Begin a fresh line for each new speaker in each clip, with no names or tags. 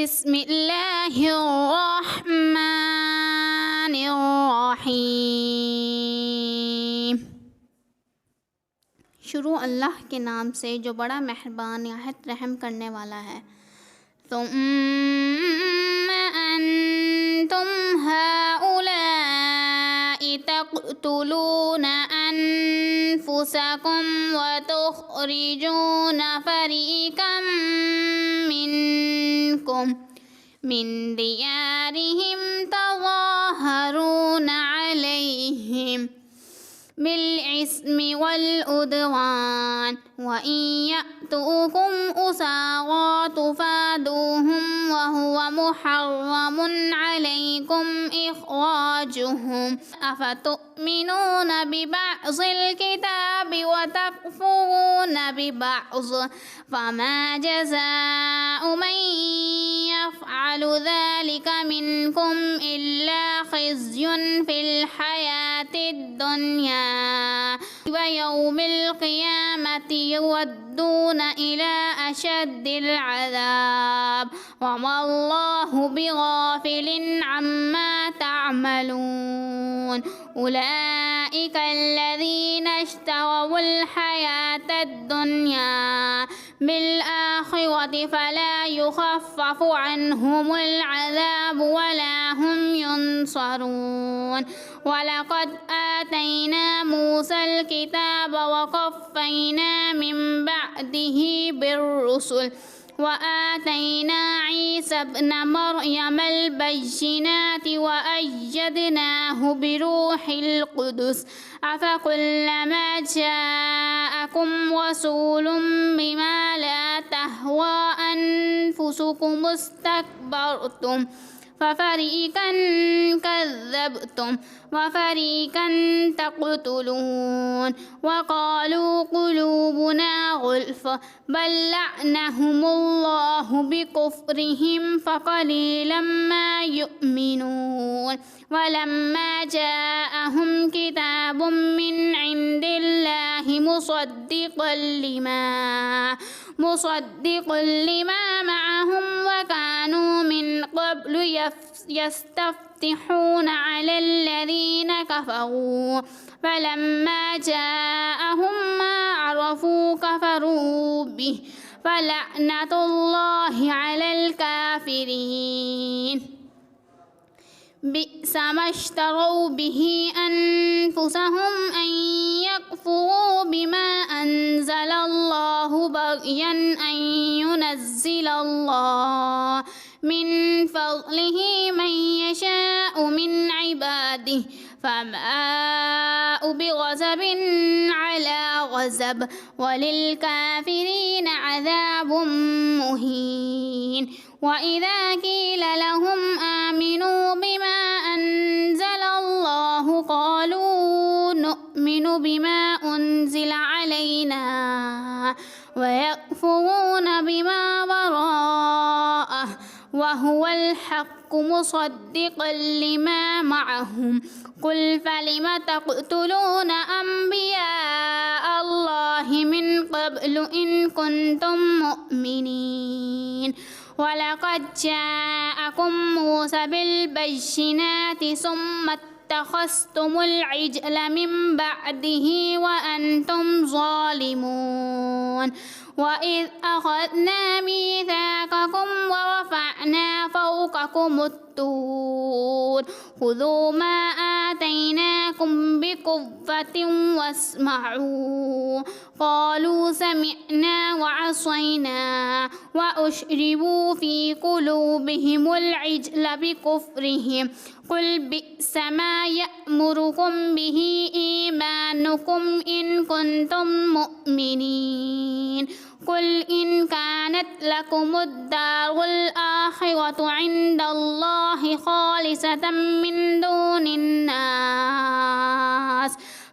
بسم الله الرحمن الرحیم। शुरू अल्लाह के नाम से जो बड़ा मेहरबान निहायत रहम करने वाला है। सुम्मा अंतुम हाउलाइ तक़्तुलूना अनफुसकुम व तुख़रिजूना फ़रीक़म मिनकुम मिन दियारिहिम तज़ाहरून अलैहिम बिल्इस्मि वल उद्वान व इन यअतूकुम उसारा तुफ़ादूहुम व हुवा मुहर्रमुन अलैकुम इख़राजुहुम अफ़तुमिनूना बिबअज़िल किताबि व तकफ़ुरूना बिबअज़ फ़मा जज़ाउ मन यफ़अलु ज़ालिका मिनकुम इल्ला ख़िज़्युन फ़िल हयातिद दुनिया व यौमिल क़ियामति युरद्दूना इला अशद्दिल अज़ाब वमल्लाहु बिग़ाफ़िलिन अम्मा तअमलून। उलाइका अल्लज़ीना इश्तरौल हयातद दुनिया बिल आखिरति फला युख़फ़फ़ु अन्हुमुल अज़ाब वला हुम युनसरून। वलक़द आतैना मूसल किताब वक़फ़्फ़ैना मिन बअदिही बिर्रुसुल व आतैना ईसा इब्न मर्यमल बय्यिनाति व अय्यदनाहु बिरूहिल क़ुदुस अफ़कुल्लमा जाअकुम रसूलुम बिमा ला तहवा अनफुसुकुम इस्तकबरतुम फ़फ़रीक़न कज़्ज़बतुम व फ़रीक़न तक़्तुलून वक़ालू क़ुलूबुना ग़ुल्फ़ बल लअनहुमुल्लाहु बिकुफ़्रिहिम फ़क़लीलन मा युअ्मिनून। वलम्मा जाअहुम किताबुम मिन इंदिल्लाहि मुसद्दिक़न लिमा मअहुम व कानू मिन क़ब्लु यस्तफ़्तिहूना अलल लज़ीना कफ़रू फलम्मा जाअहुम मा अरफ़ू कफ़रू बिहि फ़लअनतुल्लाहि अलल काफ़िरीन। बि'स मा इश्तरौ बिही अनफुसहुम अन यकफ़ुरू बिमा अंज़लल्लाहु बग़यन अन युनज़्ज़िलल्लाहु मिन फ़ज़लिही मन यशाअु मिन इबादिही फ़बाअू बिग़ज़बिन अला ग़ज़ब वलिलकाफ़िरीन अज़ाबुम मुहीन। वइज़ा क़ील लहुम आमिनू बिमा अंज़लल्लाहु क़ालू नु'मिनु बिमा उन्ज़िला अलैना वयकफ़ुरून बिमा वराअहु वहुवल हक़्क़ु मुसद्दिक़न लिमा मअहुम क़ुल फ़लिम तक़्तुलूना अंबिया अल्लाहि मिन क़ब्लु इन कुन्तुम मुअ्मिनीन। वलक़द जाअकुम मूसा बिल्बय्यिनाति सुम्मा इत्तख़ज़्तुमुल इज्ल मिन बअदिही व अंतुम ज़ालिमून। वइज़ अख़ज़ना मीथाक़कुम वरफ़अना फ़ौक़कुमुत तूर ख़ुज़ू मा आतैनाकुम बिक़ुव्वतिन वस्मअू क़ालू समिअना वअसैना वअशरिबू फ़ी क़ुलूबिहिमुल इज्ल बिकुफ़्रिहिम क़ुल बि'स मा यअमुरुकुम बिही ईमानुकुम इन कुन्तुम मुअ्मिनीन। क़ुल इन कानत लकुमुद्दारुल आख़िरतु इन्दल्लाहि ख़ालिसतम मिन दूनिन्नास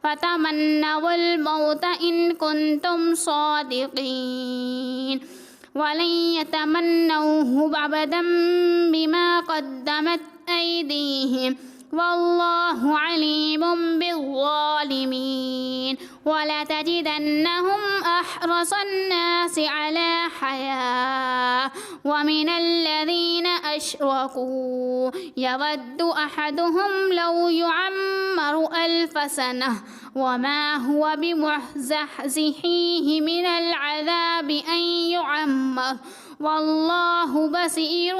फ़तमन्नवुल मौत इन कुन्तुम सादिक़ीन। वलन यतमन्नौहु अबदन बिमा क़द्दमत ऐदीहिम वल्लाहु अलीमुम बिज़्ज़ालिमीन। वलतजिदन्नहुम अहरसन नासि अला हया वमिनल्लज़ीन أشركوا يود أحدهم لو يعمر 1000 سنة وما هو بمزحزحه من العذاب أن يعمر والله بصير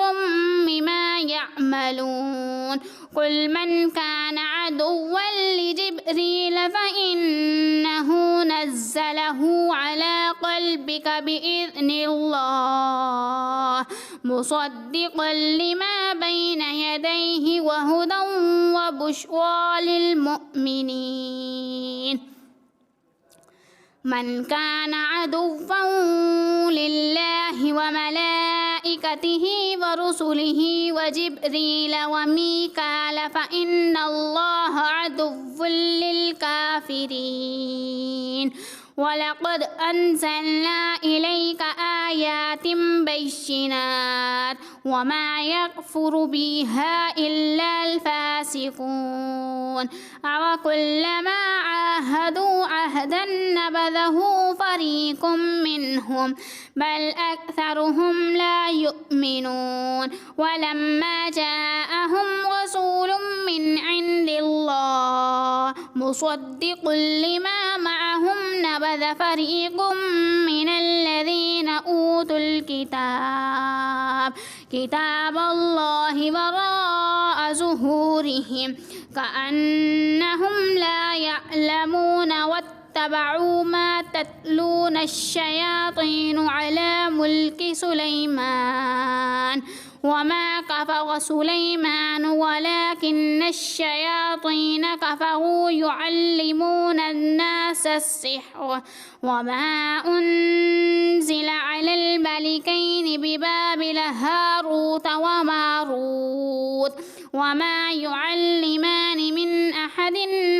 بما يعملون قل من كان عدوا لجبريل فإنه نزله على قلبك بإذن الله مصدقا لما بين يديه وهدى وبشرى للمؤمنين من كان عدوا لله وملائكته ورسله وجبريل وميكال فإن الله عدو للكافرين ولقد أنزلنا إليك آيات بينات وما يكفر بها إلا الفاسقون أوكلما عاهدوا عهدا نبذه فريق منهم بل أكثرهم لا يؤمنون ولما جاءهم رسول من عند الله مصدق لما معهم نبذ فريق من الذين أوتوا كتاب الله وراء ظهورهم كأنهم لا يعلمون واتبعوا ما تتلون الشياطين على ملك سليمان وما كفر سليمان ولكن الشياطين كفروا يعلمون الناس السحر وما أنزل على الملكين ببابل هاروت وماروت وما يعلمان من أحد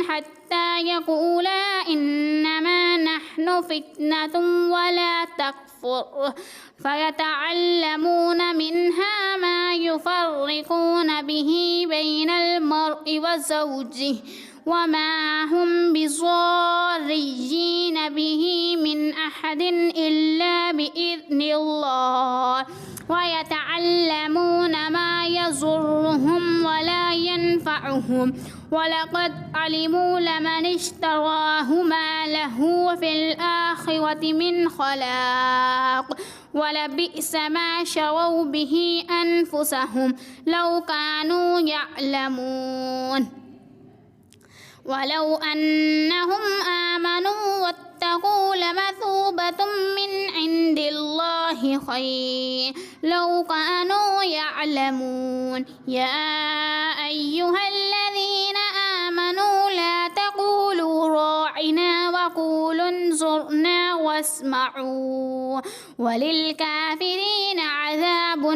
حتى يقولا إنما نحن فتنة ولا تكفر فيتعلمون منها ما يفرقون به بين المرء وزوجه وما هم بضارين به من أحد إلا بإذن الله ويتعلمون ما يضرهم ولا ينفعهم ولقد علموا لمن اشتراه ما له في الآخرة من خلاق ولبئس ما شروا به أنفسهم لو كانوا يعلمون ولو أنهم آمنوا واتقوا لمثوبة من عند الله خير لو كانوا يعلمون يا أيها الذين آمنوا لا تقولوا راعنا وقولوا انظرنا واسمعوا وللكافرين عذاب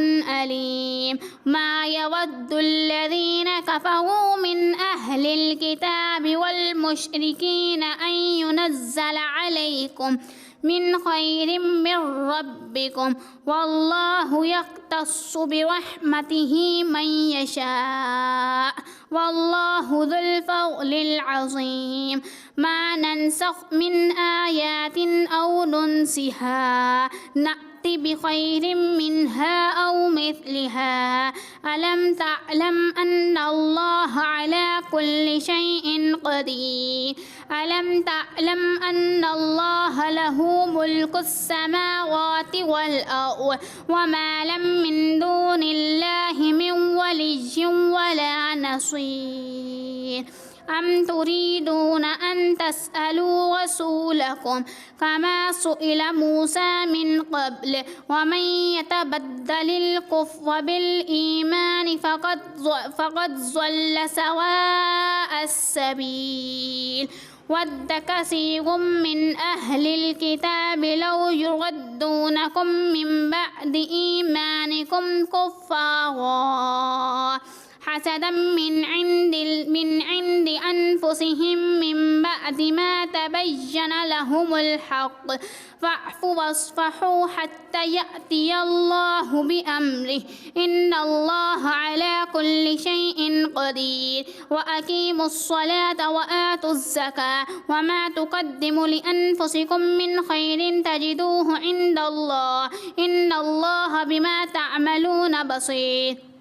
أليم ما يود الذين كفروا من أهل الكتاب والمشركين أن ينزل عليكم من خير من ربكم والله يختص برحمته من يشاء والله ذو الفضل العظيم ما ننسخ من آيات أو ننسها نأتي بخير منها أو مثلها ألم تعلم أن الله على كل شيء قدير ألم تعلم أن الله له ملك السماوات والأرض وما لم من دون الله من ولي ولا نصير أم تريدون أن تسألوا رسولكم كما سئل موسى من قبل ومن يتبدل الكفر بالإيمان فقد ضل سواء السبيل ود كثير من أهل الكتاب لو يردونكم من بعد إيمانكم كفارا حسدا من عند أنفسهم من بعد ما تبين لهم الحق فاعفوا واصفحوا حتى يأتي الله بأمره إن الله على كل شيء قدير وأقيموا الصلاة وآتوا الزكاة وما تقدموا لأنفسكم من خير تجدوه عند الله إن الله بما تعملون بصير